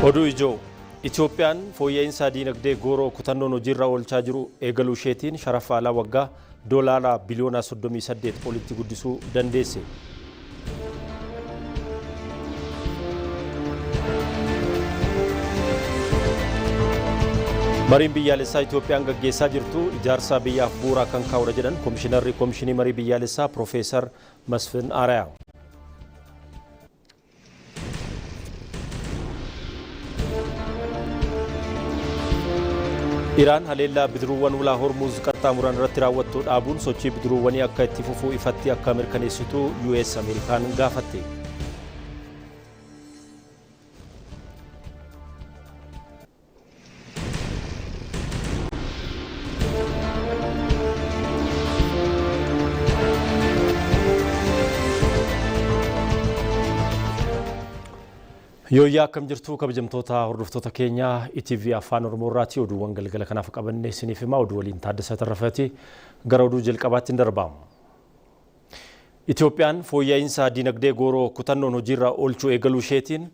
Oduu ijoo Itoophiyaan fooyya'insa diinagdee gooroo kutannoon hojiirra oolchaa jiru eegaluu isheetiin sharafa alaa waggaa doolaara biliyoona 38 olitti guddisuu dandeesse. Mariin biyyaalessaa Itoophiyaan gaggeessaa jirtu ijaarsa biyyaaf bu'uura kan kaa'udha jedhan Komishinarri Komishinii Marii Biyyaalessaa Profeesar Masfin Arayaa. Iraan haleellaa bidiruuwwan ulaa Hormuz qaxxaamuran irratti raawwattuu dhaabuun sochii bidiruuwwanii akka itti fufuu ifatti akka mirkaneessitu US Ameerikaan gaafatte. Yooyyaa akkam jirtu kabajamtoota hordoftoota keenya ETV Afaan Oromoo irraati oduuwwan galgala kanaaf qabannee isiniif himaa oduu waliin Taaddasaa Tarrafati gara oduu jalqabaatti darbamu. Itoophiyaan fooyya'insa diinagdee gooroo kutannoon hojiirra oolchuu eegaluu isheetiin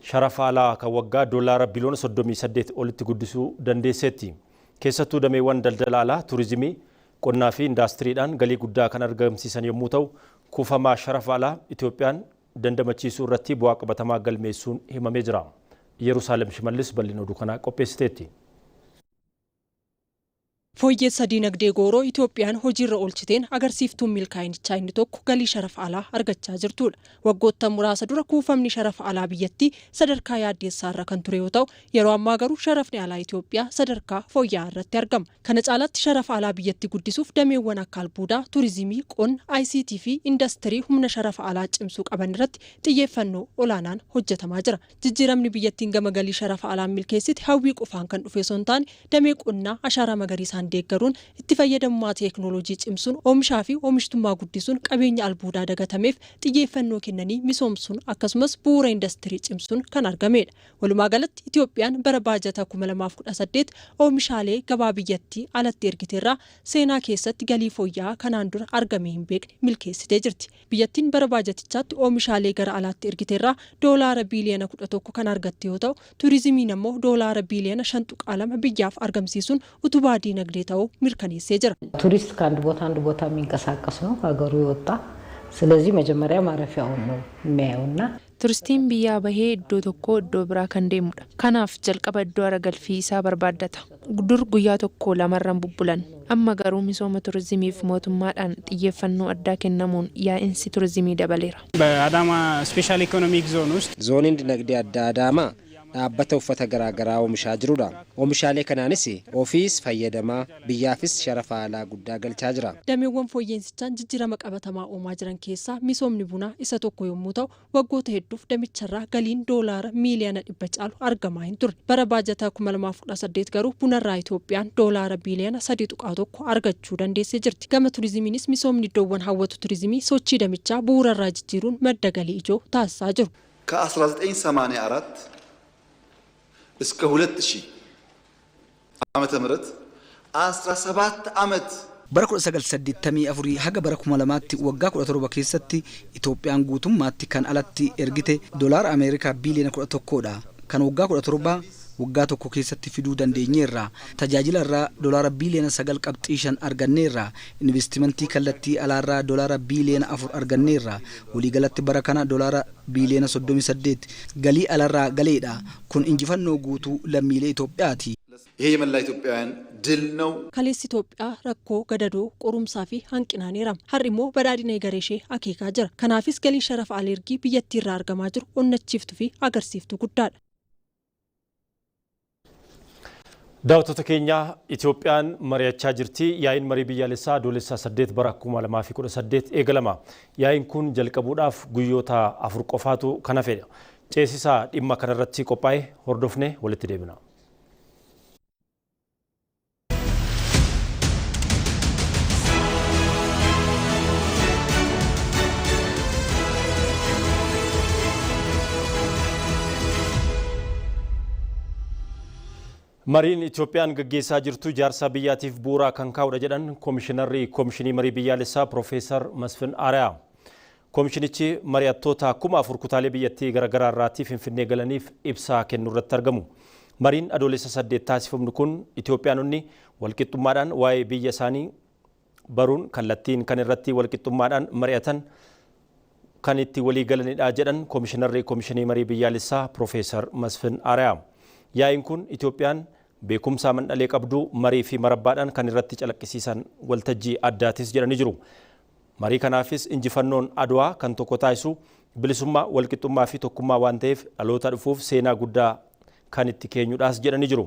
sharafa alaa kan waggaa doolaara biliyoona 38 olitti guddisuu dandeesseetti. Keessattuu dameewwan daldala alaa, turizimii, qonnaa fi indaastiriidhaan galii guddaa kan argamsiisan yommuu ta'u, kuufamaa sharafa alaa Itoophiyaan dandamachiisuu irratti bu'aa qabatamaa galmeessuun himamee jira. Yerusaalem Shimallis bal'ina oduu kanaa qopheessiteetti. Fooyyessa diinagdee gooroo Itoophiyaan hojiirra oolchiteen agarsiiftuun milkaa'inichaa inni tokko galii sharafa alaa argachaa jirtudha. Waggoottan muraasa dura kuufamni sharafa alaa biyyattii sadarkaa yaaddeessaa irra kan ture yoo ta'u, yeroo ammaa garuu sharafni alaa Itoophiyaa sadarkaa fooyya'aa irratti argama. Kana caalatti sharafa alaa biyyattii guddisuuf dameewwan akka albuudaa, turizimii, qonna, ICT fi indastirii humna sharafa alaa cimsuu qaban irratti xiyyeeffannoo olaanaan hojjetamaa jira. Jijjiiramni biyyattiin gama galii sharafa alaan milkeessiti hawwii qofaan kan dhufe osoo hin taane damee qonnaa ashaaraa magariisaan deeggaruun itti fayyadamummaa teeknooloojii cimsuun oomishaa fi oomishtummaa guddisuun qabeenya albuudaa dagatameef xiyyeeffannoo kennanii misoomsuun akkasumas bu'uura indastirii cimsuun kan argamedha. Walumaa galatti Itoophiyaan bara baajata 2018 oomishaalee gabaa biyyattii alatti ergiteerraa seenaa keessatti galii fooyya'aa kanaan dura argamee hin beekne milkeessitee jirti. Biyyattiin bara baajatichaatti oomishaalee gara alaatti ergiteerraa doolaara biliyoona 11 kan argatte yoo ta'u, turizimiin immoo doolaara biliyoona 5.2 biyyaaf argamsiisuun utubaa diinagdee ታው ምርከኔሴ ጀራ ቱሪስት ካንድ ቦታ የሚንቀሳቀስ ነው ሀገሩ ይወጣ ስለዚህ መጀመሪያ ማረፊያውን ነው የሚያዩና turistiin biyyaa bahee iddoo tokko iddoo biraa kan deemudha. Kanaaf jalqaba iddoo aragalfii isaa barbaadata. Dur guyyaa tokko lamarran bubbulan. Amma garuu misooma turizimiif mootummaadhaan xiyyeeffannoo addaa kennamuun yaa'insi turizimii dabaleera. በአዳማ ስፔሻል ኢኮኖሚክ ዞን ውስጥ ዞን dinagdee adda Adaama dhaabbata uffata garaagaraa oomishaa jirudha. Oomishaalee kanaanis ofiis fayyadamaa biyyaafis sharafa alaa guddaa galchaa jira. Dameewwan fooyya'insicha jijjiirama qabatamaa uumaa jiran keessaa misoomni bunaa isa tokko yommuu ta'u, waggoota hedduuf damicharraa galiin doolaara miiliyoona 100 caalu argamaa hin turre. Bara baajata 2018 garuu bunarraa Itoophiyaan doolaara biliyoona 3.1 argachuu dandeessee jirti. Gama turizimiinis misoomni iddoowwan hawwatu turizimii sochii damichaa bu'uurarraa jijjiiruun madda galii ijoo taasisaa jiru. ከ1984 እስከ 2000 ዓመተ ምህረት 17 ዓመት bara 1984 haga bara 2000tti waggaa 17 keessatti Itoophiyaan guutummaatti kan alatti ergite doolaara Ameerikaa biliyoona 11dha. Kan waggaa 17 waggaa tokko keessatti fiduu dandeenyeerra. Tajaajila irraa doolaara biliyoona 9.5 arganneerra. Investimentii kallattii alaarraa doolaara biliyoona 4 arganneerra. Waliigalatti bara kana doolaara biliyoona 38 galii alaarraa galeedha. Kun injifannoo guutuu lammiilee Itoophiyaati. ይሄ የመላ ኢትዮጵያውያን ድል ነው። ከሌስ ኢትዮጵያ ረኮ ገደዶ ቆሩምሳፊ hanqinaaniram har'immoo badhaadhina egereshee akeekaa jira. Kanaafis galii sharafa alergii biyyattii irraa argamaa jiru onnachiiftuu fi agarsiiftuu guddaadha. Daawwattoota keenya Itoophiyaan mari'achaa jirti. Yaa'iin marii biyyaalessaa adoolessa 8 bara 2018 eegalama. Yaa'iin kun jalqabuudhaaf guyyoota 4 qofaatu kana fedha. Ceesisaa dhimma kanarratti qophaa'e hordofne walitti deebina. Mariin Itoophiyaan gaggeessaa jirtu ijaarsa biyyaatiif bu'uura kan kaa'udha jedhan Komishinarri Komishinii Marii Biyyaalessaa Profeesar Masfin Arayaa. Koomishinichi mari'attoota 4,000 kutaalee biyyattii garaagaraa irraatii Finfinnee galaniif ibsa kennu irratti argamu. Mariin adoolessa 8 taasifamnu kun Itoophiyaanonni walqixxummaadhaan waa'ee biyya isaanii baruun kallattiin kan irratti walqixxummaadhaan mari'atan kan itti walii galanidha jedhan Koomishinarri Koomishinii Marii Biyyaalessaa Profeesar Masfin Arayaa. Yaa'iin kun Itoophiyaan beekumsa mandhalee qabdu marii fi marabbaadhaan kan irratti calaqqisiisan waltajjii addaatis jedhanii jiru. Marii kanaafis injifannoon Adwaa kan tokko taasisu bilisummaa, walqixxummaa fi tokkummaa waan ta'eef dhaloota dhufuuf seenaa guddaa kan itti keenyudhaas jedhanii jiru.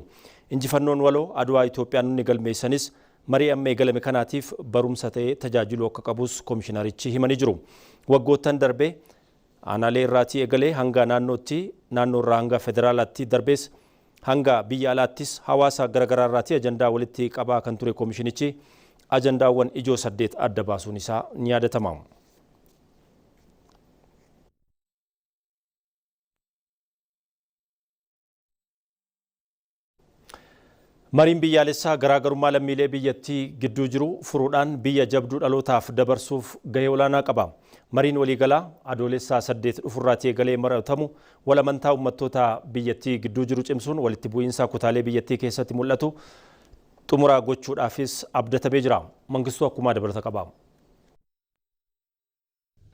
Injifannoon waloo Adwaa Itoophiyaanonni galmeessanis marii amma eegalame kanaatiif barumsa ta'ee tajaajiluu akka qabus koomishinarichi himanii jiru. Waggoottan darbee aanaalee irraatii eegalee hanga naannootti, naannoo irraa hanga federaalaatti darbees hanga biyya alaattis hawaasa garaagaraa irraatii ajandaa walitti qabaa kan ture koomishinichi ajandaawwan ijoo 8 adda baasuun isaa ni yaadatama. Mariin biyyaalessaa garaagarummaa lammiilee biyyattii gidduu jiru furuudhaan biyya jabduu dhalootaaf dabarsuuf gahee olaanaa qaba. Mariin waliigalaa adoolessaa 8 dhufurraatii eegalee mari'atamu walamantaa uummattoota biyyattii gidduu jiru cimsuun walitti bu'iinsa kutaalee biyyattii keessatti mul'atu xumuraa gochuudhaafis abdatamee jira. Mangistuu Akkumaa dabalata qaba.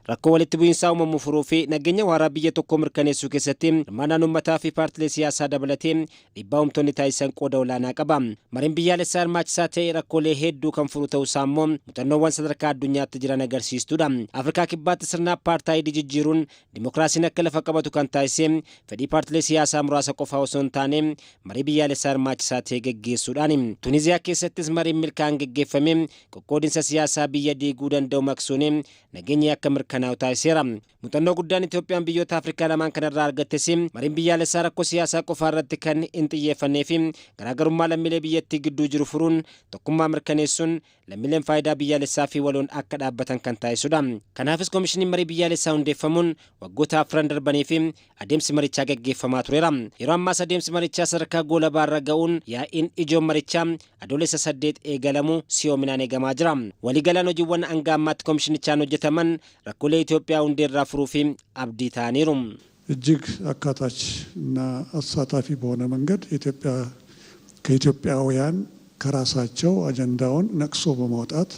Rakkoo walitti bu'iinsaa uumamu furuu fi nageenya waaraa biyya tokkoo mirkaneessuu keessatti hirmaannaan uummataa fi paartilee siyaasaa dabalatee dhiibbaa uummattoonni taasisan qooda olaanaa qaba. Mariin biyyaalessaa hirmaachisaa ta'e rakkoolee hedduu kan furu ta'uusaa immoo muuxannoowwan sadarkaa addunyaatti jiran agarsiistudha. Afrikaa kibbaatti sirna apartaayidii jijjiiruun dimokiraasiin akka lafa qabatu kan taasise fedhii paartilee siyaasaa muraasa qofaa osoo hin taane marii biyyaalessaa hirmaachisaa ta'e geggeessuudhaan. Tuniziyaa keessattis mariin milkaa'aan geggeeffame qoqqoodinsa siyaasaa biyya diiguu danda'u maqsuun nageenyi akka mirkanaa'u taasiseera. Muuxannoo guddaan Itoophiyaan biyyoota Afrikaa lamaan kanarraa argattes mariin biyyaalessaa rakkoo siyaasaa qofaa irratti kan hin xiyyeeffannee fi garaagarummaa lammiilee biyyattii gidduu jiru furuun tokkummaa mirkaneessuun lammiileen faayidaa biyyaalessaa fi waloon akka dhaabbatan kan taasisudha. Kanaafis koomishiniin marii biyyaalessaa hundeeffamuun waggoota 4 darbanii fi adeemsi marichaa gaggeeffamaa tureera. Yeroo ammaas adeemsi marichaa sadarkaa goolabaarra ga'uun yaa'iin ijoon marichaa adoolessa 8 eegalamu si'oominaan eegamaa jira. Waliigalaan hojiiwwan hanga ammaatti koomishinichaan hojjetaman rakkoolee Itoophiyaa hundeerraa furuu fi abdii ta'aniiru. እጅግ አካታች እና አሳታፊ በሆነ መንገድ ከኢትዮጵያውያን ከራሳቸው አጀንዳውን ነቅሶ በማውጣት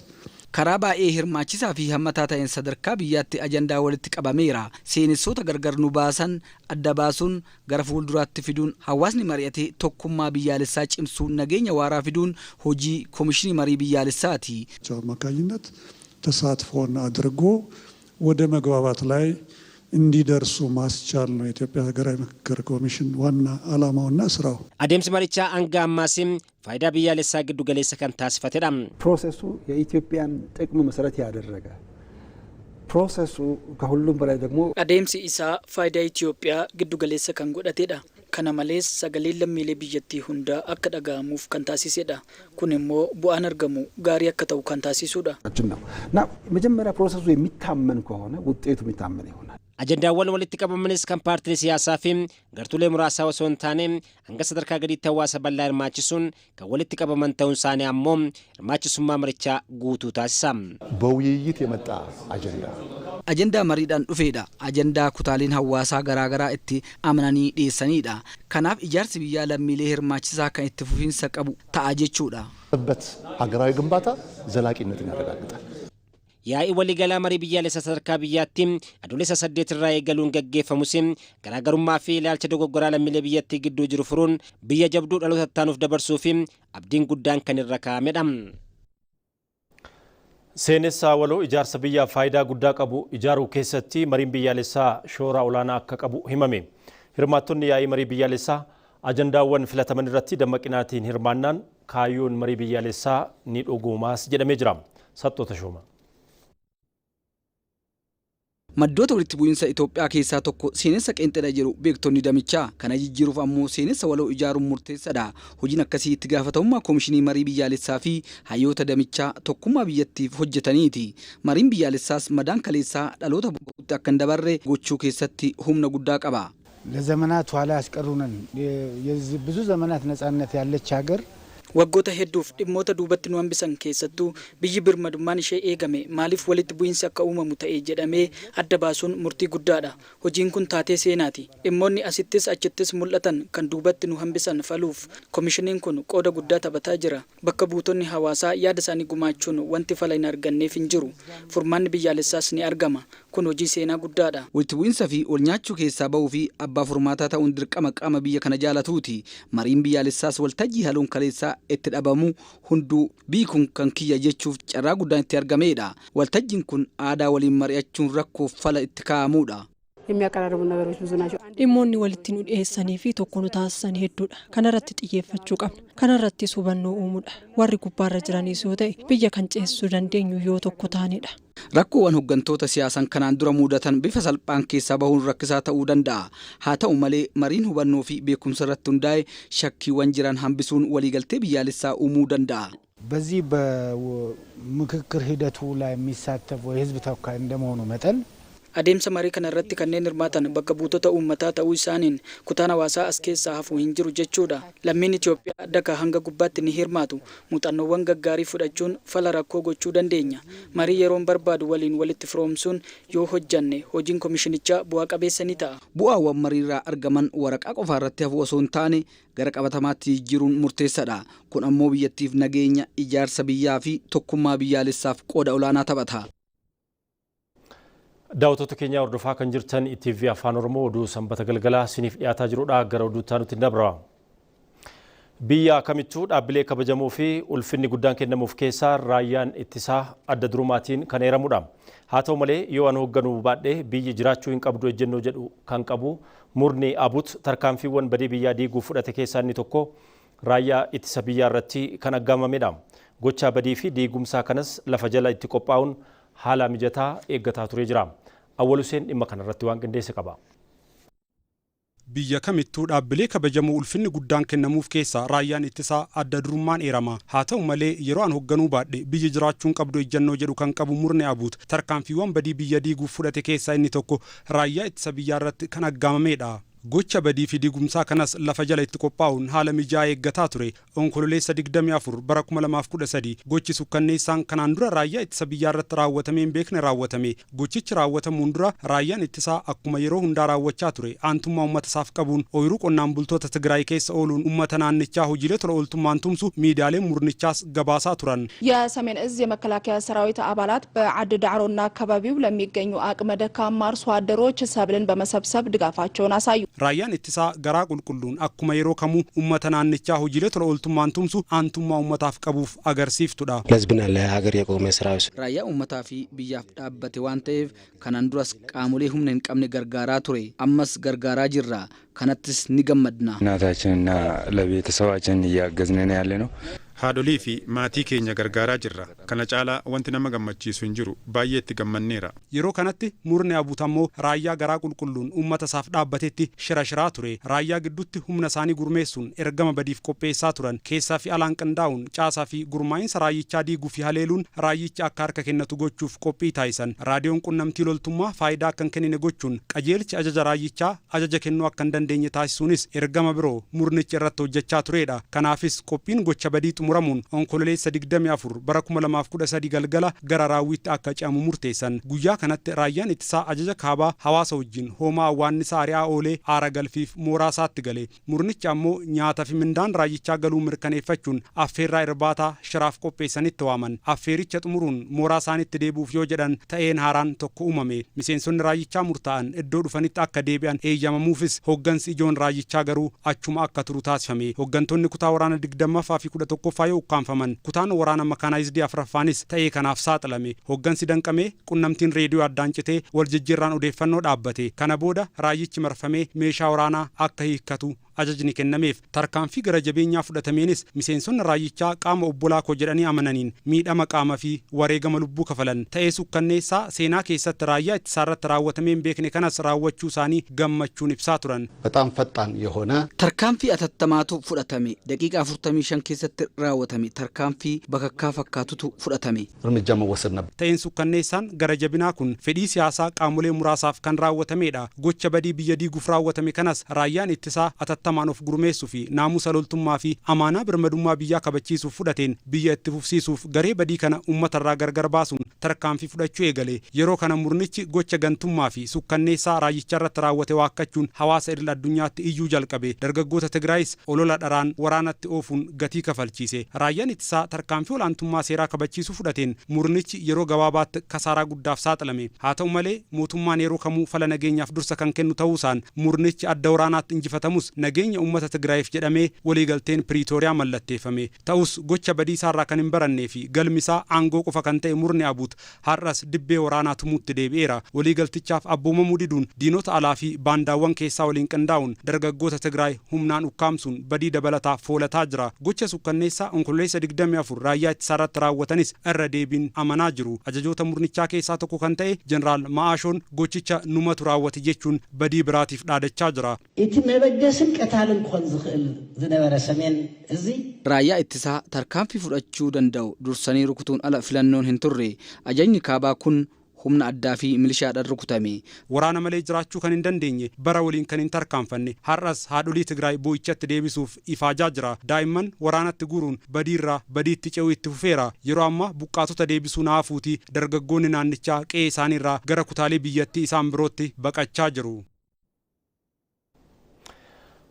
karaa baay'ee hirmaachisaa fi hammataa ta'een sadarkaa biyyaatti ajandaa walitti qabameera. Seenessoota gargar nu baasan adda baasuun gara fuulduraatti fiduun hawaasni mari'atee tokkummaa biyyaalessaa cimsuun nageenya waaraa fiduun hojii koomishinii marii biyyaalessaati. አማካኝነት ተሳትፎን አድርጎ ወደ መግባባት ላይ እንዲደርሱ ማስቻል ነው የኢትዮጵያ ሀገራዊ ምክክር ኮሚሽን ዋና ዓላማውና ስራው። አደምስ መሪቻ አንጋ አማሲም ፋይዳ biyyaalesሳ ግዱ ገሌሰ kan taasifatedha. ፕሮሰሱ የኢትዮጵያን ጥቅም መሰረት ያደረገ ፕሮሰሱ ከሁሉም በላይ ደግሞ adeemsi isaa faayidaa Itoophiyaa giddu galeessa kan godhatedha. Kana malees sagalee lammiilee biyyattii hunda akka dhaga'amuuf kan taasisedha. Kun immoo bu'aan argamu gaarii akka ta'u kan taasisudha. እና መጀመሪያ ፕሮሰሱ የሚታመን ከሆነ ውጤቱ የሚታመን ይሆናል። ajandaawwan walitti qabamanis kan paartilee siyaasaa fi gartuulee muraasaa osoo hin taane hanga sadarkaa gadiitti hawaasa bal'aa hirmaachisuun kan walitti qabaman ta'uun isaanii ammoo hirmaachisummaa marichaa guutuu taasisa. በውይይት የመጣ አጀንዳ መሪidhaan dhufeedha. ajandaa kutaaleen hawaasaa garaagaraa itti amananii dhiyeessanidha. Kanaaf ijaarsi biyyaa lammiilee hirmaachisaa kan itti fufiinsa qabu ta'a jechuudha. ሀገራዊ ግንባታ ዘላቂነትን ያረጋግጣል። Yaa'ii waliigalaa marii biyyaalessaa sadarkaa biyyaatti adoolessa 8 irraa eegaluun gaggeeffamus garaagarummaa fi ilaalcha dogoggoraa lammiilee biyyattii gidduu jiru furuun biyya jabduu dhaloota taanuuf dabarsuu fi abdiin guddaan kan irra kaa'amedha. Seenessaa waloo ijaarsa biyyaaf faayidaa guddaa qabu ijaaruu keessatti mariin biyyaalessaa shoora olaanaa akka qabu himame. Hirmaattonni yaa'ii marii biyyaalessaa ajandaawwan filataman irratti dammaqinaatiin hirmaannaan kaayyoon marii biyyaalessaa ni dhugoomaas jedhamee jira. Sattoota Shooma. Maddoota walitti bu'iinsa Itoophiyaa keessaa tokko seenessa qeenxedha jedhu beektonni damichaa. Kana jijjiiruuf ammoo seenessa waloo ijaaruun murteessaadha. Hojiin akkasii itti gaafatamummaa koomishinii marii biyyaalessaa fi hayyoota damichaa tokkummaa biyyattiif hojjetaniiti. Mariin biyyaalessaas madaan kaleessaa dhaloota bootti akka hin dabarre gochuu keessatti humna guddaa qaba. ለዘመናት ኋላ ያስቀሩንን ብዙ ዘመናት ነጻነት ያለች ሀገር Waggoota hedduuf dhimmoota duubatti nu hambisan keessattuu biyyi birmadummaan ishee eegame maaliif walitti bu'iinsi akka uumamu ta'e jedhamee adda baasuun murtii guddaadha. Hojiin kun taatee seenaati. Dhimmoonni asittis achittis mul'atan kan duubatti nu hambisan faluuf komishiniin kun qooda guddaa taphataa jira. Bakka buutonni hawaasaa yaada isaanii gumaachuun wanti fala hin arganneef hin jiru. Furmaanni biyyaalessaas ni argama. Kun hojii seenaa guddaadha. Walitti bu'iinsa fi ol nyaachuu keessaa bahuu fi abbaa furmaataa ta'uun dirqama qaama biyya kana jaalatuuti. Mariin biyyaalessaas waltajjii haluun kaleessaa itti dhabamu hunduu biikun kan kiyya jechuuf carraa guddaan itti argameedha. Waltajjiin kun aadaa waliin mari'achuun rakkoof fala itti kaa'amudha. Dhimmoonni walitti nu dhiyeessanii fi tokko nu taasisan hedduudha. Kanarratti xiyyeeffachuu qabna. Kanarrattis hubannoo uumuudha. Warri gubbaarra jiranis yoo ta'e biyya kan ceessuu dandeenyu yoo tokko taanedha. Rakkoowwan hooggantoota siyaasan kanaan dura mudatan bifa salphaan keessaa bahuun rakkisaa ta'uu danda'a. Haa ta'u malee mariin hubannoo fi beekumsa irratti hundaa'e shakkiiwwan jiran hambisuun waliigaltee biyyaalessaa uumuu danda'a. በዚህ በምክክር ሂደቱ ላይ የሚሳተፉ የህዝብ ተወካይ እንደመሆኑ መጠን Adeemsa marii kana irratti kanneen hirmaatan bakka buutota uummataa ta'uu isaaniin kutaan hawaasaa as keessaa hafuu hin jiru jechuudha. Lammiin Itoophiyaa dakaa hanga gubbaatti ni hirmaatu. Muuxannoowwan gaggaarii fudhachuun fala rakkoo gochuu dandeenya. Marii yeroon barbaadu waliin walitti firoomsuun yoo hojjanne hojiin komishinichaa bu'aa qabeessa ni ta'a. Bu'aawwan mariirraa argaman waraqaa qofa irratti hafuu osoo hin taane gara qabatamaatti jijjiiruun murteessaadha. Kun ammoo biyyattiif nageenya, ijaarsa biyyaa fi tokkummaa biyyaalessaaf qooda olaanaa taphata. Daawwattoota keenya hordofaa kan jirtan TV Afaan Oromoo oduu sanbata galgalaa isiniif dhiyaataa jirudha. Gara oduutti nuti dabra. Biyya kamittuu dhaabbilee kabajamoo fi ulfinni guddaan kennamuuf keessaa raayyaan ittisaa adda durumaatiin kan eeramudha. Haa ta'u malee yoo an hoogganuu baadhee biyyi jiraachuu hin qabdu ejjennoo jedhu kan qabu murni Abut tarkaanfiiwwan badii biyyaa diiguuf fudhate keessaa inni tokko raayyaa ittisa biyyaa irratti kan aggaamamedha. Gochaa badii fi diigumsaa kanas lafa jala itti qophaa'uun haala mijataa eeggataa ture jira. Awwal Hussein dhimma kanarratti waan qindeesse qaba. Biyya kamittuu dhaabbilee kabajamoo ulfinni guddaan kennamuuf keessaa raayyaan ittisaa adda durummaan eerama. Haa ta'u malee yeroo an hoogganuu baadhe biyyi jiraachuun qabdu ejjennoo jedhu kan qabu murni Abut tarkaanfiiwwan badii biyya diiguuf fudhate keessaa inni tokko raayyaa ittisa biyyaa irratti kan aggaamamedha. Gocha badii fi diigumsaa kanas lafa jala itti qophaa'uun haala mijaa'aa eeggataa ture. Onkololeessa 24 bara 2013 gochi sukkanneessaan kanaan dura raayyaa ittisa biyyaa irratti raawwatamee hin beekne raawwatame. Gochichi raawwatamuun dura raayyaan ittisaa akkuma yeroo hundaa raawwachaa ture. Aantummaa uummata isaaf qabuun ooyiruu qonnaan bultoota Tigraay keessa ooluun uummata naannichaa hojiilee tola ooltummaan tumsu miidiyaaleen murnichaas gabaasaa turan. የሰሜን እዝ የመከላከያ ሰራዊት አባላት በዓድ ዳዕሮና አካባቢው ለሚገኙ አቅመ ደካማ አርሶ አደሮች ሰብልን በመሰብሰብ ድጋፋቸውን አሳዩ። Raayyaan ittisaa garaa qulqulluun akkuma yeroo kamuu uummata naannichaa hojiilee tola ooltummaan tumsu aantummaa uummataaf qabuuf agarsiiftudha. ለህዝብና ለሀገር የቆመ ሰራዊት raayyaa uummataa fi biyyaaf dhaabbate waan ta'eef kanaan duras qaamolee humna hin qabne gargaaraa ture. Ammas gargaaraa jirra. Kanattis ni gammadna. እናታችንና ለቤተሰባችን እያገዝን ያለ ነው። haadholii fi maatii keenya gargaaraa jirra. Kana caalaa wanti nama gammachiisu hin jiru. Baay'ee itti gammanneera. Yeroo kanatti murni Abut ammoo raayyaa garaa qulqulluun uummata isaaf dhaabbatetti shiraa ture. Raayyaa gidduutti humna isaanii gurmeessuun ergama badiif qopheessaa turan. Keessaa fi alaan qindaa'uun caasaa fi gurmaa'insa raayyichaa diiguu fi haleeluun raayyicha akka harka kennatu gochuuf qophii taasisan. Raadiyoon qunnamtii loltummaa faayidaa akka hin kennine gochuun qajeelchi ajaja raayyichaa ajaja kennuu akka hin dandeenye taasisuunis ergama biroo murnichi irratti hojjechaa turedha. Kanaafis qophiin gocha badii muramuun onkololeessa 24 bara 2013 galgala gara raawwitti akka ce'amu murteessan. Guyyaa kanatti raayyaan ittisaa ajaja kaabaa hawaasa wajjin hoomaa awwaannisaa ari'aa oolee aara galfiif mooraa isaatti gale. Murnichi ammoo nyaataa fi mindaan raayyichaa galuu mirkaneeffachuun affeerraa irbaataa shiraaf qopheessanitti waaman. Affeericha xumuruun mooraa isaanitti deebuuf yoo jedhan ta'een haaraan tokko uumame. Miseensonni raayyichaa murtaa'an iddoo dhufanitti akka deebi'an eeyyamamuufis hooggansi ijoon raayyichaa garuu achuma akka turu taasifame. Hooggantoonni kutaa waraana 20ffaa fi 11ffaa yoo ukkaanfaman kutaan waraana makaanaayizidii 4ffaanis ta'ee kanaaf saaxilame. Hooggansi danqamee qunnamtiin reediyoo addaan citee wal jijjiirraan odeeffannoo dhaabbate. Kana booda raayyichi marfamee meeshaa waraanaa akka hiikkatu ajajni kennameef. Tarkaanfii gara jabeenyaa fudhatameenis miseensonni raayyichaa qaama obbolaa koo jedhanii amananiin miidhama qaama fi wareegama lubbuu kafalan. Ta'ee sukkanneessaa seenaa keessatti raayyaa ittisaa irratti raawwatamee hin beekne kanas raawwachuu isaanii gammachuun ibsaa turan. በጣም ፈጣን የሆነ tarkaanfii atattamaatu fudhatame. Daqiiqaa 45 keessatti raawwatame. Tarkaanfii bakakkaa fakkaatutu fudhatame. እርምጃ መወሰድ ነበር። Ta'een sukkanneessaan gara jabinaa kun fedhii siyaasaa qaamolee muraasaaf kan raawwatamedha. Gocha badii biyya diiguuf raawwatame kanas raayyaan ittisaa atattamaan qabatamaan of gurmeessuu fi naamusa loltummaa fi amaanaa birmadummaa biyyaa kabachiisuuf fudhateen biyya itti fufsiisuuf garee badii kana uummatarraa gargar baasuun tarkaanfii fudhachuu eegale. Yeroo kana murnichi gocha gantummaa fi sukkanneessaa raayyicha irratti raawwate waakkachuun hawaasa idil addunyaatti iyyuu jalqabe. Dargaggoota Tigraayis olola dharaan waraanatti oofuun gatii kafalchiise. Raayyaan ittisaa tarkaanfii olaantummaa seeraa kabachiisuu fudhateen murnichi yeroo gabaabaatti kasaaraa guddaaf saaxilame. Haa ta'u malee mootummaan yeroo kamuu fala nageenyaaf dursa kan kennu ta'uusaan murnichi adda waraanaatti injifatamus nageenya uummata Tigraayiif jedhamee waliigalteen Piriitooriyaa mallatteeffame. Ta'us gocha badiisaarraa kan hin barannee fi galmisaa aangoo qofa kan ta'e murni Abuut har'as dibbee waraanaa tumuutti deebi'eera. Waliigaltichaaf abboomamuu diduun diinota alaa fi baandaawwan keessaa waliin qindaa'uun dargaggoota Tigraay humnaan ukkaamsuun badii dabalataa foolataa jira. Gocha sukkanneessaa onkololeessa 24 raayyaa ittisaarratti raawwatanis irra deebiin amanaa jiru. Ajajoota murnichaa keessaa tokko kan ta'e Jeneraal Ma'aashoon gochicha numatu raawwate jechuun badii biraatiif dhaadachaa jira. Raayyaa ittisaa tarkaanfii fudhachuu danda'u dursanii rukutuun ala filannoon hin turre. Ajajni kaabaa kun humna addaa fi milishaadhaan rukutame. Waraana malee jiraachuu kan hin dandeenye bara waliin kan hin tarkaanfanne har'as haadholii Tigraay boo'ichatti deebisuuf ifaajaa jira. Daa'imman waraanatti guuruun badiirraa badiitti ce'uu itti fufeera. Yeroo ammaa buqqaatota deebisuu naafuuti dargaggoonni naannichaa qe'ee isaaniirraa gara kutaalee biyyattii isaan birootti baqachaa jiru.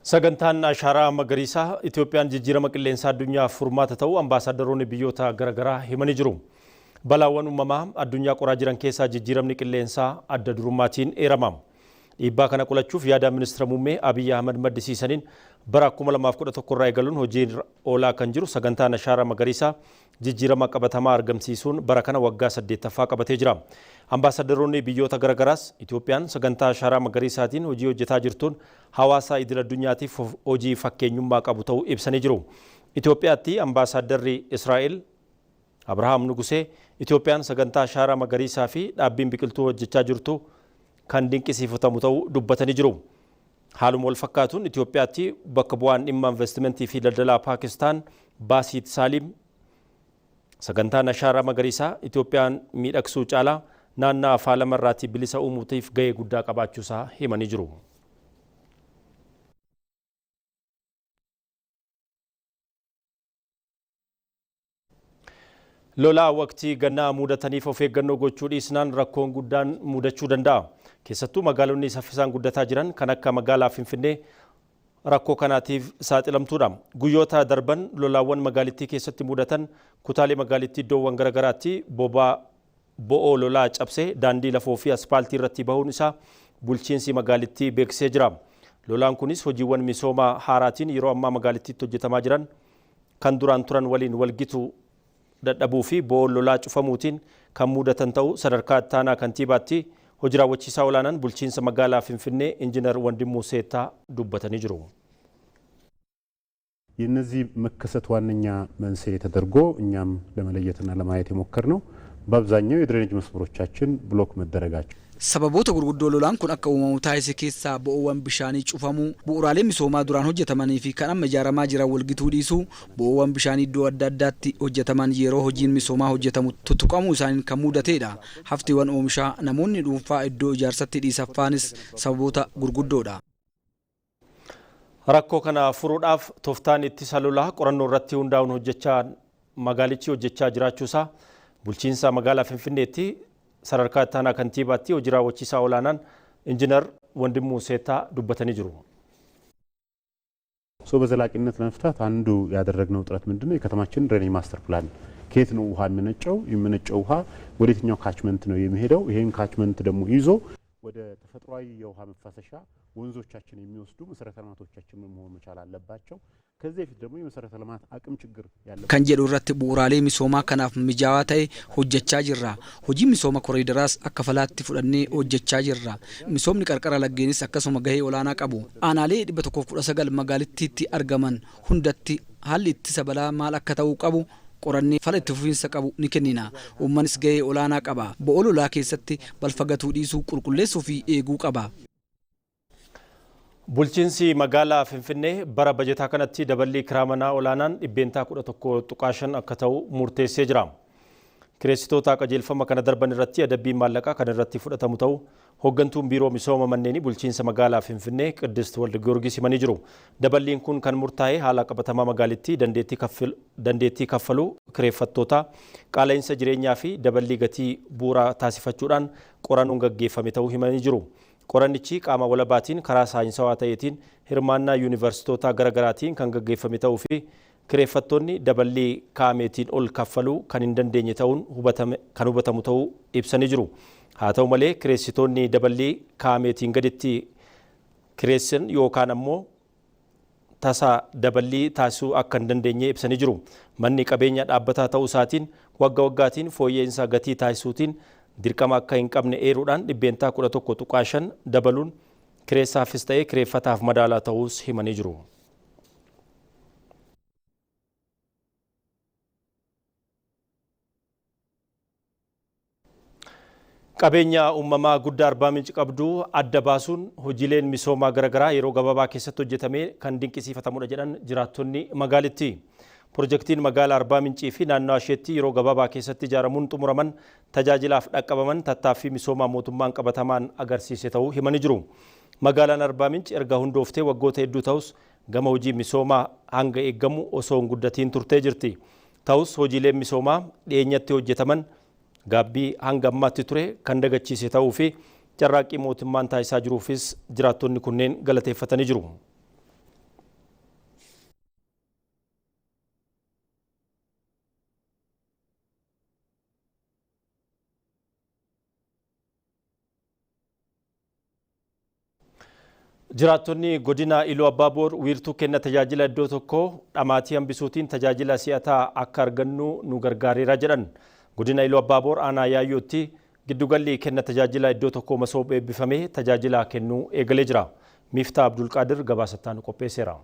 Sagantaan ashaaraa magariisaa Itoophiyaan jijjiirama qilleensaa addunyaaf furmaata ta'uu ambaasaaddoroonni biyyoota garaagaraa himanii jiru. Balaawwan uumamaa addunyaa qoraa jiran keessaa jijjiiramni qilleensaa adda durummaatiin eerama. Dhiibbaa kana qolachuuf yaada ministeera muummee Abiyyi Ahmad maddisiisaniin bara 2011 irraa eegaluun hojiin oolaa kan jiru sagantaan ashaaraa magariisaa jijjiirama qabatamaa argamsiisuun bara kana waggaa 8ffaa qabatee jira. Ambaasaaddoroonni biyyoota garaagaraas Itoophiyaan sagantaa ashaaraa magariisaatiin hojii hojjetaa jirtuun hawaasa idil addunyaatiif hojii fakkeenyummaa qabu ta'uu ibsanii jiru. Itoophiyaatti ambaasaadarri Israa'el Abrahaam Nugusee Itoophiyaan sagantaa ashaaraa magariisaa fi dhaabbiin biqiltuu hojjechaa jirtu kan dinqisiifatamu ta'uu dubbatanii jiru. Haaluma wal fakkaatuun Itoophiyaatti bakka bu'aan dhimma investimentii fi daldalaa Paakistaan Baasiit Saalim sagantaan ashaaraa magariisaa Itoophiyaan miidhagsuu caalaa naannaa faalama irraatii bilisa uumuutiif gahee guddaa qabaachuusaa himanii jiru. Lolaa waqtii gannaa mudataniif of eeggannoo gochuu dhiisnaan rakkoon guddaan mudachuu danda'a. Keessattuu magaalonni saffisaan guddataa jiran kan akka magaalaa Finfinnee rakkoo kanaatiif saaxilamtuudha. Guyyoota darban lolaawwan magaalittii keessatti mudatan kutaalee magaalittii iddoowwan garaagaraatti bo'oo lolaa cabsee daandii lafoo fi aspaaltii irratti bahuun isaa bulchiinsi magaalittii beeksisee jira. Lolaan kunis hojiiwwan misoomaa haaraatiin yeroo ammaa magaalittiitti hojjetamaa jiran kan duraan turan waliin walgitu dadhabuu fi bo'oon lolaa cufamuutiin kan mudatan ta'uu sadarkaa ittaanaa kantiibaatti hojii raawwachiisaa olaanaan bulchiinsa magaalaa Finfinnee ኢንጂነር ወንድሙ ሴታ ዱበተanii jiru. የነዚህ መከሰት ዋነኛ መንስኤ ተደርጎ እኛም ለመለየትና ለማየት የሞከርነው በአብዛኛው የድሬኔጅ መስመሮቻችን ብሎክ መደረጋቸው sababoota gurguddoo lolaan kun akka uumamu taasise keessaa bo'oowwan bishaanii cufamuu bu'uuraalee misoomaa duraan hojjetamanii fi kan amma ijaaramaa jiran walgituu dhiisuu bo'oowwan bishaanii iddoo adda addaatti hojjetaman yeroo hojiin misoomaa hojjetamu tuttuqamuu isaaniin kan mudateedha. Haftiiwwan oomishaa namoonni dhuunfaa iddoo ijaarsatti dhiisaffaanis sababoota gurguddoodha. Rakkoo kana furuudhaaf tooftaan ittisa lolaa qorannoo irratti hundaa'uun magaalichi hojjechaa jiraachuusaa bulchiinsa magaalaa Finfinneetti sadarkaa ittaanaa kantiibaatti hojii raawwachiisaa olaanaan ኢንጂነር ወንድሙ ሴታ ዱበተanii jiru. በዘላቂነት ለመፍታት አንዱ ያደረግነው ጥረት ምንድነው? የከተማችን ድሬኔጅ ማስተር ፕላን ከየት ነው ውሃ የሚመነጨው ውሃ ወደ የትኛው ካችመንት ነው የሚሄደው? ይሄን ካችመንት ደግሞ ይዞ ወደ ተፈጥሯዊ የውሃ መፋሰሻ ወንዞቻችን የሚወስዱ መሰረተ ልማቶቻችን መሆን መቻል አለባቸው። ከዚህ በፊት ደግሞ የመሰረተ ልማት አቅም ችግር ያለበት kan jedhu irratti bu'uuraalee misoomaa kanaaf mijaawaa ta'e hojjechaa jirra. Hojii misooma koriidaraas akka falaatti fudhannee hojjechaa jirra. Misoomni qarqara laggeenis akkasuma gahee olaanaa qabu. Aanaalee 119 magaalittiitti argaman hundatti haalli ittisa balaa maal akka ta'uu qabu qorannee fala itti fufiinsa qabu ni kennina. Uummannis gahee olaanaa qaba. Bo'oo lolaa keessatti balfagatuu dhiisuu qulqulleessuu fi eeguu qaba. Bulchiinsi magaalaa Finfinnee bara bajetaa kanatti daballii kiraa manaa olaanaan dhibbeentaa 11.5 akka ta'u murteessee jira. Kireessitoota qajeelfama kana darban irratti adabbiin maallaqaa kan irratti fudhatamu ta'u hooggantuun biiroo misooma manneenii bulchiinsa magaalaa Finfinnee Qiddist Waldigiyoorgis himanii jiru. Daballiin kun kan murtaa'e haala qabatamaa magaalittii dandeettii kaffaluu kireeffattoota qaala'insa jireenyaa fi daballii gatii bu'uuraa taasifachuudhaan qorannoon gaggeeffame ta'uu himanii jiru. Qorannichi qaama walabaatiin karaa saayinsawaa ta'eetiin hirmaannaa yuunivarsiitota garaagaraatiin kan gaggeeffame ta'uu fi kireeffattoonni daballii kaa'ameetiin ol kaffaluu kan hin dandeenye ta'uun kan hubatamu ta'uu ibsanii jiru. Haa ta'u malee kireessitoonni daballii kaa'ameetiin gaditti kireessan yookaan ammoo tasaa daballii taasisuu akka hin dandeenye ibsanii jiru. Manni qabeenya dhaabbataa ta'uu isaatiin waggaatiin fooyya'insa gatii taasisuutiin dirqama akka hin qabne eeruudhaan dhibbeentaa 11.5 dabaluun kireessaafis ta'ee kireeffataaf madaalaa ta'uus himanii jiru. Qabeenya uumamaa guddaa Arbaa Minci qabdu adda baasuun hojiileen misoomaa garaagaraa yeroo gabaabaa keessatti hojjetamee kan dinqisiifatamudha jedhan jiraattonni magaalittii. Pirojektiin magaalaa Arbaa Mincii fi naannoo isheetti yeroo gabaabaa keessatti ijaaramuun xumuraman tajaajilaaf dhaqqabaman tattaaffii misoomaa mootummaan qabatamaan agarsiise ta'uu himanii jiru. Magaalaan Arbaa Minci erga hundooftee waggoota hedduu ta'us gama hojii misoomaa hanga eeggamu osoo hin guddatiin turtee jirti. Ta'us hojiileen misoomaa dhiyeenyatti hojjetaman gaabbii hanga ammaatti ture kan dagachiise ta'uu fi carraaqqii mootummaan taasisaa jiruufis jiraattonni kunneen galateeffatanii jiru. Jiraattonni godina Iluu Abbaaboor wiirtuu kenna tajaajila iddoo tokko dhamaatii hambisuutiin tajaajila si'ataa akka argannu nu gargaareera jedhan. Godina Iluu Abbaaboor aanaa Yaayyootti giddugalli kenna tajaajila iddoo tokko masoob eebbifamee tajaajila kennuu eegalee jira. Miiftaa Abdulqaadir gabaasattaan qopheesseera.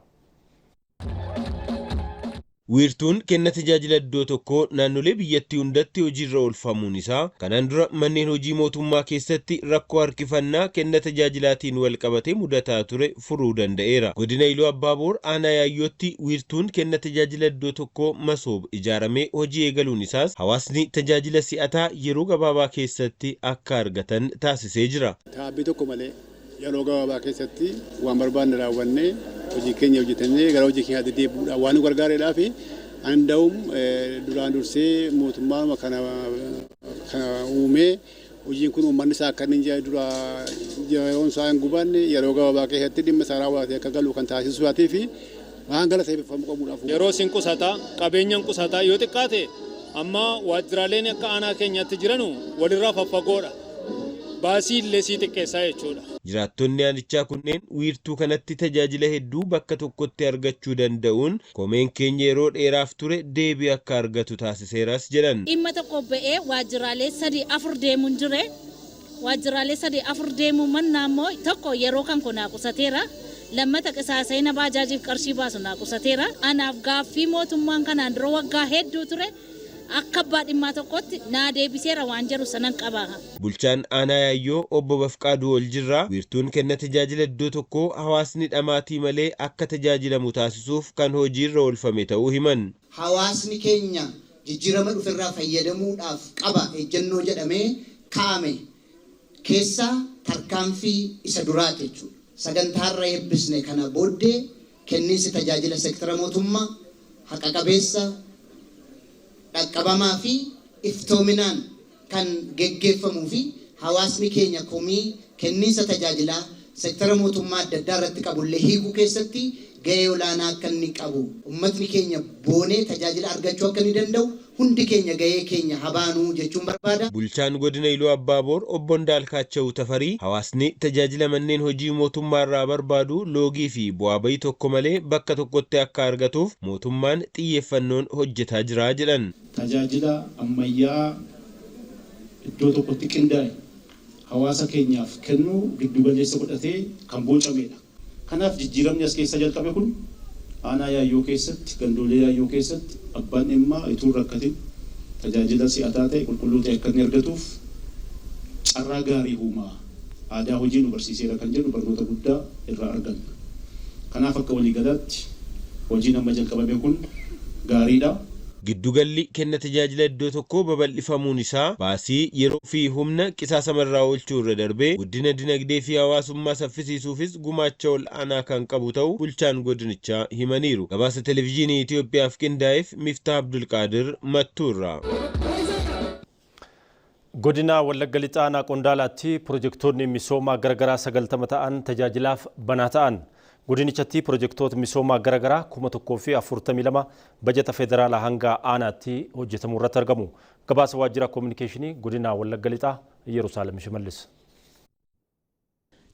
Wiirtuun kenna tajaajila iddoo tokko naannolee biyyattii hundatti hojiirra oolfamuun isaa kanaan dura manneen hojii mootummaa keessatti rakkoo harkifannaa kenna tajaajilaatiin wal qabatee mudataa ture furuu danda'eera. Godina Iluu Abbaaboor aanaa Yaayyootti wiirtuun kenna tajaajila iddoo tokko masoob ijaaramee hojii eegaluun isaas hawaasni tajaajila si'ataa yeroo gabaabaa keessatti akka argatan taasisee jira. Dhaabbii tokko malee yeroo gabaabaa keessatti waan barbaanne raawwannee hojii keenya hojjetannee gara hojii keenya deddeebi'uudhaan waan nu gargaareedhaa fi handa'uun duraan dursee mootummaa kana uumee hojiin kun uummanni isaa akka inni dura yeroon isaa hin gubanne yeroo gabaabaa keessatti dhimma isaa raawwatee akka galu kan taasisuu fi waan galateeffamuu qabuudhaaf. Yeroo isin qusataa qabeenyaan qusataa yoo xiqqaate amma waajjiraaleen akka aanaa keenyatti jiranu walirraa faffagoodha. Baasii illee sii xiqqeessaa jechuudha. Jiraattonni aanichaa kunneen wiirtuu kanatti tajaajila hedduu bakka tokkotti argachuu danda'uun komeen keenya yeroo dheeraaf ture deebii akka argatu taasiseeras jedhan. Dhimma tokko ba'ee waajjiraalee 3-4 deemuun jire. Waajjiraalee 3-4 deemuun mannaa immoo tokko yeroo kan kunaa qusateera. Lammata qisaasayina baajaajiif qarshii baasu naa qusateera. Anaaf gaaffii mootummaan kanaan dura waggaa hedduu ture. Akka abbaa dhimmaa tokkotti naa deebiseera waan jedhu sanan qaba. Bulchaan aanaa Yaayyoo obbo Bafqaaduu Oljirraa wiirtuun kenna tajaajila iddoo tokko hawaasni dhamaatii malee akka tajaajilamu taasisuuf kan hojiirra oolfame ta'uu himan. Hawaasni keenya jijjiirama dhufirraa fayyadamuudhaaf qaba ejjennoo jedhamee kaa'ame keessaa tarkaanfii isa duraati jechuudha. Sagantaarra eebbisne kana booddee kenniinsi tajaajila seektara mootummaa haqa qabeessa dhaqqabamaa fi iftoominaan kan geggeeffamuu fi hawaasni keenya komii kenniinsa tajaajilaa seektara mootummaa adda addaa irratti qabullee hiikuu keessatti gahee olaanaa akka inni qabu uummatni keenya boonee tajaajila argachuu akka inni danda'u hundi keenya gahee keenya habaanuu jechuun barbaada. Bulchaan godina Iluu Abbaaboor obbo Ndaalkaacha'u Tafarii hawaasni tajaajila manneen hojii mootummaa irraa barbaadu loogii fi bu'aa bahii tokko malee bakka tokkotti akka argatuuf mootummaan xiyyeeffannoon hojjetaa jira jedhan. Tajaajila ammayyaa iddoo tokkotti qindaa'e hawaasa keenyaaf kennu giddugaleessa godhatee kan bocamedha. Kanaaf jijjiiramni as keessa jalqabe kun aanaa Yaayyoo keessatti gandoolee Yaayyoo keessatti abbaan dhimmaa ituu rakkatin tajaajila si'ataa ta'e qulqulluu ta'e akka inni argatuuf carraa gaarii uumaa aadaa hojii nu barsiiseera kan jedhu barnoota guddaa irraa arganna. Kanaaf akka waliigalaatti hojiin amma jalqabame kun gaariidha. giddugalli kenna tajaajila iddoo tokkoo babal'ifamuun isaa baasii yeroo fi humna qisaasamarraa oolchuu irra darbee guddina dinagdee fi hawaasummaa saffisiisuufis gumaacha ol aanaa kan qabu ta'uu bulchaan godinichaa himaniiru. Gabaasa televezyiinii Itoophiyaaf qindaa'eef Miftah Abdulqaadir Mattuurraa. Godina Wallagga Lixaa Qondaalaatti piroojeektoonni misoomaa garagaraa 90 ta'an tajaajilaaf banaa ta'an. Godinichatti piroojeektoota misoomaa garagaraa 1042 bajeta federaalaa hanga aanaatti hojjetamuu irratti argamu. Gabaasa waajjira koominikeeshinii godina Wallagga Lixaa Yerusaalem Shimallis.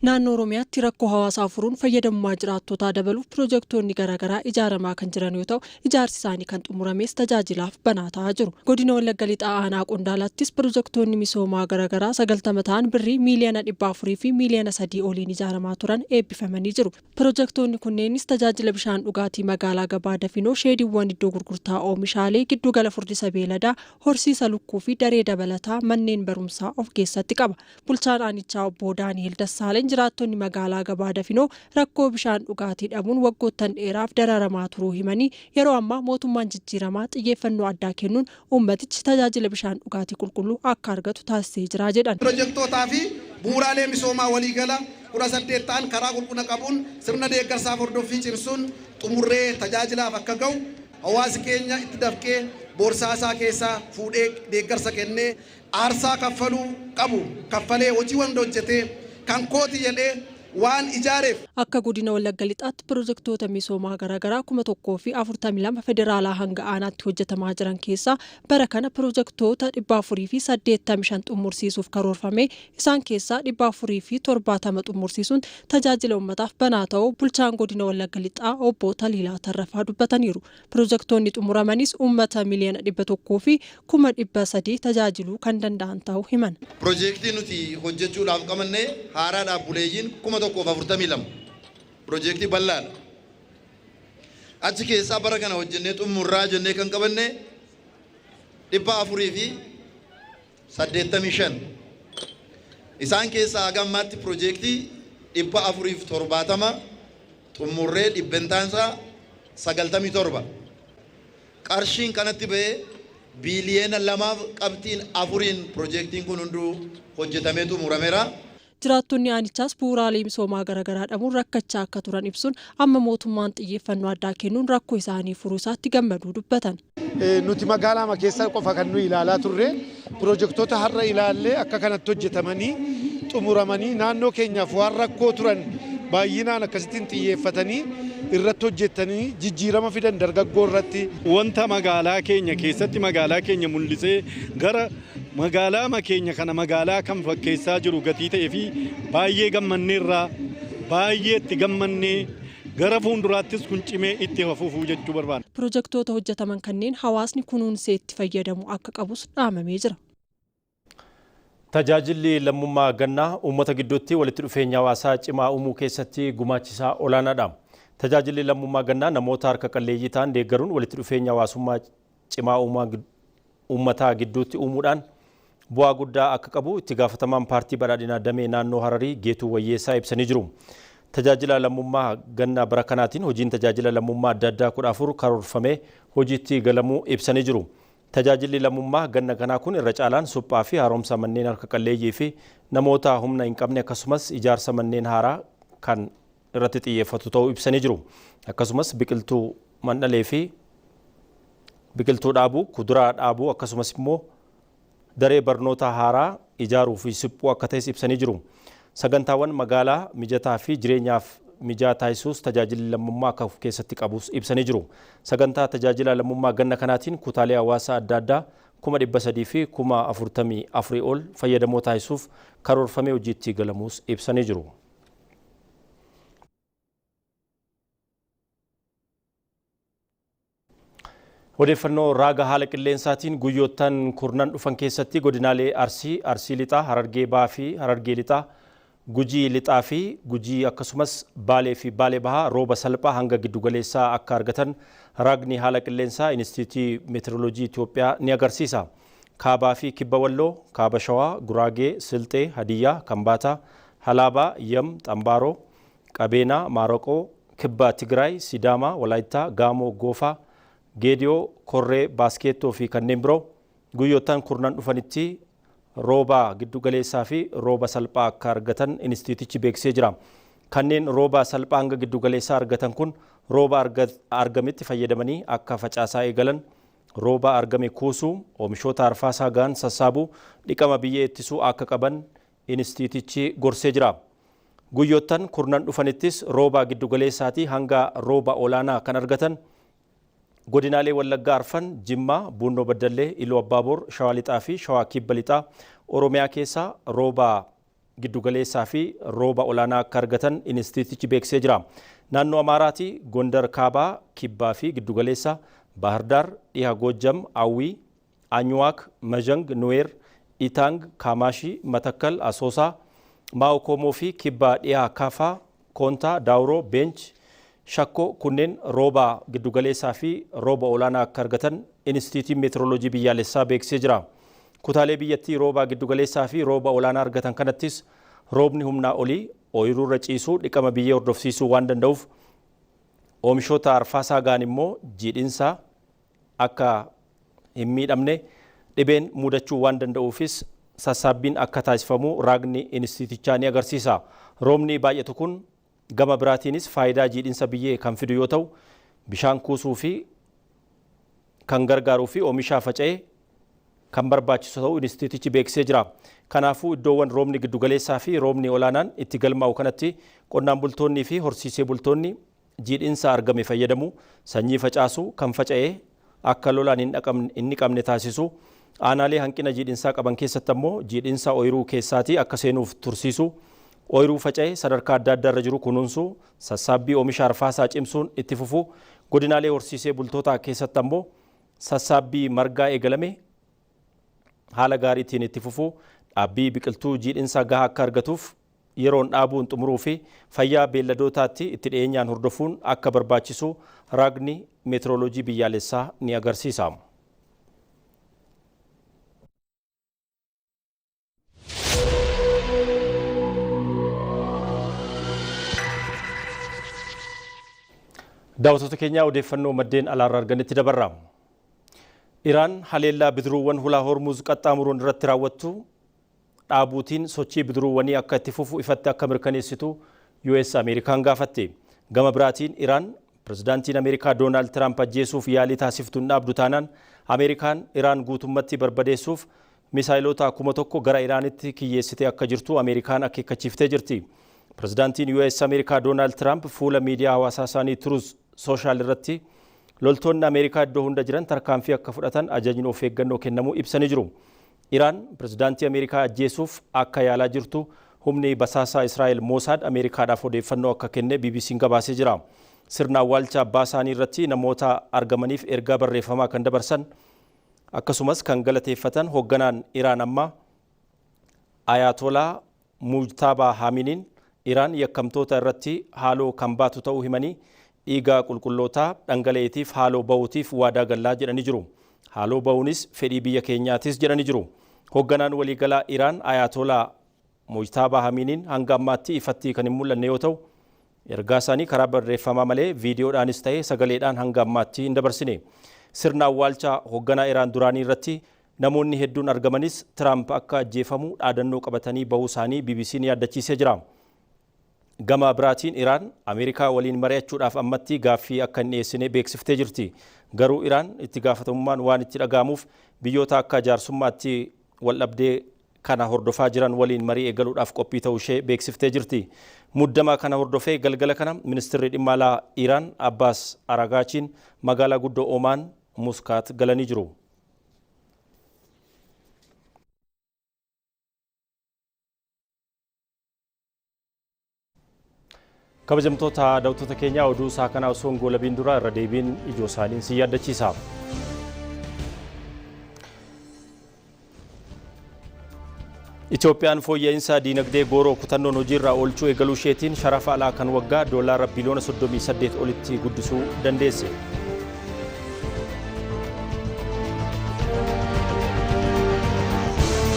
Naannoo Oromiyaatti rakkoo hawaasaa furuun fayyadamummaa jiraattotaa dabaluuf piroojeektoonni garaagaraa ijaaramaa kan jiran yoo ta'u, ijaarsi isaanii kan xumurames tajaajilaaf banaa ta'aa jiru. Godina Wallagga Lixaa aanaa Qondaalattis piroojeektoonni misoomaa garaagaraa 90 ta'an birrii miiliyoona 400 fi miiliyoona 3 oliin ijaaramaa turan eebbifamanii jiru. Piroojeektoonni kunneenis tajaajila bishaan dhugaatii magaalaa Gabaa Dafinoo, sheediiwwan iddoo gurgurtaa oomishaalee, giddugala furdisa beeladaa, horsiisa lukkuu fi daree dabalataa manneen barumsaa of keessatti qaba. Bulchaan aanichaa obbo Daani'el Dassaaleny jiraattonni magaalaa Gabaa Dafinoo rakkoo bishaan dhugaatii dhabuun waggoottan dheeraaf dararamaa turuu himanii yeroo ammaa mootummaan jijjiiramaa xiyyeeffannoo addaa kennuun uummatichi tajaajila bishaan dhugaatii qulqulluu akka argatu taasisee jira jedhan. Piroojeektootaa fi bu'uuraalee misoomaa waliigala 18 ta'an karaa qulqullina qabuun sirna deeggarsaaf hordoffii cimsuun xumurree tajaajilaaf akka ga'u hawaasi keenya itti dafqee boorsaa isaa keessaa fuudhee deeggarsa kennee aarsaa kaffaluu qabu kaffalee hojii wanda hojjetee kan kooti jedhee waan ijaareef. Akka godina Wallagga Lixaatti piroojeektoota misoomaa garaagaraa 1042 federaalaa hanga aanaatti hojjetamaa jiran keessaa bara kana piroojeektoota 485 xumursiisuuf karoorfame isaan keessaa 470 xumursiisuun tajaajila uummataaf banaa ta'uu bulchaan godina Wallagga Lixaa obbo Taliilaa Tarrafaa dubbataniiru. Piroojeektoonni xumuramanis uummata miiliyoona 100 fi 300 tajaajiluu kan danda'an ta'uu himan. Piroojeektii nuti hojjechuudhaaf qabannee haaraa dhaabbileeyyiin 1042 piroojeektii bal'aadha. Achi keessaa bara kana hojjennee xumurraa jennee kan qabanne 485. Isaan keessaa hagammaatti piroojeektii 470 xumurree dhibbentaansaa 97. Qarshiin kanatti ba'ee biiliyeena 2.4 piroojeektiin kun hunduu hojjetamee xumurameera. Jiraattonni aanichaas bu'uuraalee misoomaa garaagaraa dhabuun rakkachaa akka turan ibsuun amma mootummaan xiyyeeffannoo addaa kennuun rakkoo isaanii furuu isaatti gammaduu dubbatan. Nuti magaalaa keessa qofa kan nuyi ilaalaa turre piroojeektoota har'a ilaallee akka kanatti hojjetamanii xumuramanii naannoo keenyaaf waan rakkoo turan baay'inaan akkasittiin xiyyeeffatanii irratti hojjetanii jijjiirama fidan dargaggoo irratti. Wanta magaalaa keenya keessatti magaalaa keenya mul'isee gara magaalaa keenya kana magaalaa kan fakkeessaa jiru gatii ta'ee fi baay'ee gammanneerraa baay'ee itti gammannee gara fuulduraattis kun cimee itti fufuu jechuu barbaada. Piroojeektoota hojjetaman kanneen hawaasni kunuunsee itti fayyadamu akka qabus dhaamamee jira. Tajaajilli lammummaa gannaa uummata gidduutti walitti dhufeenya hawaasaa cimaa uumuu keessatti gumaachisaa olaanaadha. Tajaajilli lammummaa gannaa namoota harka qalleeyyii ta'an deeggaruun walitti dhufeenya hawaasummaa cimaa uummataa gidduutti uumuudhaan bu'aa guddaa akka qabu itti gaafatamaan paartii badhaadhinaa damee naannoo Hararii Geetuu Wayyeessaa ibsanii jiru. Tajaajila lammummaa gannaa bara kanaatiin hojiin tajaajila lammummaa adda addaa 14 karoorfamee hojiitti galamuu ibsanii jiru. Tajaajilli lammummaa ganna kanaa kun irra caalaan suphaa fi haaromsa manneen harka qalleeyyii fi namoota humna hin qabne akkasumas ijaarsa manneen haaraa kan irratti xiyyeeffatu ta'uu ibsanii jiru. Akkasumas biqiltuu mandhalee fi biqiltuu dhaabuu, kuduraa dhaabuu akkasumas immoo daree barnoota haaraa ijaaruu fi suphuu akka ta'es ibsanii jiru. Sagantaawwan magaalaa mijataa fi jireenyaaf mijataa taasisuus tajaajilli lammummaa akka of keessatti qabus ibsanii jiru. Sagantaa tajaajila lammummaa ganna kanaatiin kutaalee hawaasaa adda addaa 300 fi 44 ol fayyadamoo taasisuuf karoorfamee hojiitti galamuus ibsanii jiru. Odeeffannoo raaga haala qilleensaatiin guyyoottan kurnan dhufan keessatti godinaalee Arsii Lixaa, Harargee Bahaa fi Harargee Lixaa, Gujii Lixaa fi Gujii akkasumas Baalee fi Baalee Bahaa rooba salphaa hanga giddugaleessaa akka argatan raagni haala qilleensaa Inistituutii Meteoroloojii Itoophiyaa ni agarsiisa. Kaabaa fi Kibba Walloo, Kaaba Shawaa, Guraagee, Silxee, Hadiyyaa, Kambaataa, Halaabaa, Yam, Xambaaroo, Qabeenaa, Maaraqoo, Kibba Tigraay, Sidaamaa, Walaayittaa, Gaamoo, Goofaa, geediyoo, korree, baaskeettoo fi kanneen biroo guyyoottan kurnan dhufanitti rooba giddugaleessaa fi rooba salphaa akka argatan inistituutichi beeksisee jira. Kanneen rooba salphaa hanga giddugaleessaa argatan kun rooba argametti fayyadamanii akka facaasaa eegalan, rooba argame kuusuu, oomishoota arfaasaa gahan sassaabuu, dhiqama biyyee ittisuu akka qaban inistituutichi gorsee jira. Guyyoottan kurnan dhufanittis rooba giddugaleessaatii hanga rooba olaanaa kan argatan godinaalee Wallaggaa Arfan, Jimmaa, Buunoo Baddallee, Iluu Abbaaboor, Shawaa Lixaa fi Shawaa Kibba Lixaa Oromiyaa keessaa rooba giddugaleessaa fi rooba olaanaa akka argatan inistituutichi beeksisee jira. Naannoo Amaaraati Gondar Kaabaa, Kibbaa fi giddugaleessaa, Baahirdaar, Dhiha Goojjam, Awwii, Anyuwaak, Majang, Nuweer, Itaang, Kaamaashii, Matakkal, Asoosaa, Maa'okoomoo fi Kibbaa Dhiha Kaafaa, Koontaa, Daawuroo, Beench, Shakkoo kunneen rooba giddugaleessaa fi rooba olaanaa akka argatan inistituutiin meetiroloojii biyyaalessaa beeksisee jira. Kutaalee biyyattii rooba giddugaleessaa fi rooba olaanaa argatan kanattis roobni humnaa olii ooyiruurra ciisuu, dhiqama biyyee hordofsiisuu waan danda'uuf oomishoota arfaasaa gahan immoo jiidhinsa akka hin miidhamne dhibeen mudachuu waan danda'uufis sassaabbiin akka taasifamu raagni inistituutichaa ni agarsiisa. Roobni baay'atu kun gama biraatiinis faayidaa jiidhinsa biyyee kan fidu yoo ta'u, bishaan kuusuu fi kan gargaaruu fi oomishaa faca'ee kan barbaachisu ta'uu inistituutichi beeksisee jira. Kanaafuu iddoowwan roobni giddugaleessaa fi roobni olaanaan itti galmaa'u kanatti qonnaan bultoonnii fi horsiisee bultoonni jiidhinsa argame fayyadamu, sanyii facaasuu, kan faca'ee akka lolaan hin dhiqamne taasisu, aanaalee hanqina jiidhinsaa qaban keessatti ammoo jiidhinsa ooyiruu keessaatii akka seenuuf tursiisu, ooyiruu faca'ee sadarkaa adda addaa irra jiru kunuunsuu, sassaabbii oomisha arfaasaa cimsuun itti fufuu, godinaalee horsiisee bultootaa keessatti ammoo sassaabbii margaa eegalame haala gaariitiin itti fufuu, dhaabbii biqiltuu jiidhinsa gahaa akka argatuuf yeroon dhaabuun xumuruu fi fayyaa beelladootaatti itti dhiyeenyaan hordofuun akka barbaachisu raagni meetiroloojii biyyaalessaa ni agarsiisa. Daawwattoota keenya odeeffannoo maddeen alaarraa arganitti dabarra. Iraan haleellaa bidiruuwwan hulaa Hormuz qaxxaamuruun irratti raawwattu dhaabuutiin sochii bidiruuwwanii akka itti fufu ifatti akka mirkaneessitu US Ameerikaan gaafatte. Gama biraatiin Iraan pirezidaantiin Ameerikaa Doonaald Tiraamp ajjeesuuf yaalii taasiftuun dhaabdu taanaan Ameerikaan Iraan guutummatti barbadeessuuf misaayilota 1,000 gara Iraanitti kiyyeessitee akka jirtu Ameerikaan akeekkachiiftee jirti. Pirezidaantiin US Ameerikaa Doonaald Tiraamp fuula miidiyaa hawaasaa isaanii Truth Social irratti loltoonni Ameerikaa iddoo hunda jiran tarkaanfii akka fudhatan ajajni of eeggannoo kennamuu ibsanii jiru. Iraan pirezidaantii Ameerikaa ajjeesuuf akka yaalaa jirtu humni basaasaa Israa'el Mossad Ameerikaadhaaf odeeffannoo akka kenne BBC'n gabaasee jira. Sirna awwaalcha abbaa isaanii irratti namoota argamaniif ergaa barreeffamaa kan dabarsan akkasumas kan galateeffatan hoogganaan Iraan amma Ayatollah Mujtaba Haminiin Iraan yakkamtoota irratti haaloo kan baatu ta'uu himanii dhiiga qulqullootaa dhangala'eetiif haaloo ba'uutiif waadaa gallaa jedhanii jiru. Haaloo ba'uunis fedhii biyya keenyaatis jedhanii jiru. Hoogganaan waliigalaa Iraan Ayatollah Mujtaba Haminiin hanga ammaatti ifatti kan hin mul'anne yoo ta'u, ergaa isaanii karaa barreeffamaa malee viidiyoodhaanis ta'ee sagaleedhaan hanga ammaatti hin dabarsine. Sirna awwaalcha hoogganaa Iraan duraanii irratti namoonni hedduun argamanis Tiraamp akka ajjeefamu dhaadannoo qabatanii bahuu isaanii BBC'n yaadachiisee jira. Gama biraatiin Iraan Ameerikaa waliin mari'achuudhaaf ammatti gaaffii akka hin dhiyeessine beeksiftee jirti. Garuu Iraan itti gaafatamummaan waan itti dhaga'amuuf biyyoota akka jaarsummaatti waldhabdee kana hordofaa jiran waliin marii eegaluudhaaf qophii ta'uu ishee beeksiftee jirti. Muddama kana hordofee galgala kana ministeerri dhimma alaa Iraan Abbaas Aragaachiin magaalaa guddoo Omaan Muskaat galanii jiru. Kabajamtoota daawwattoota keenyaa oduu isaa kana osoo hin goolabiin dura irra deebiin ijoo isaaniin si yaadachiisa. Itoophiyaan fooyya'insa diinagdee gooroo kutannoon hojiirra oolchuu eegaluu isheetiin sharafa alaa kan waggaa doolaara biliyoona 38 olitti guddisuu dandeesse.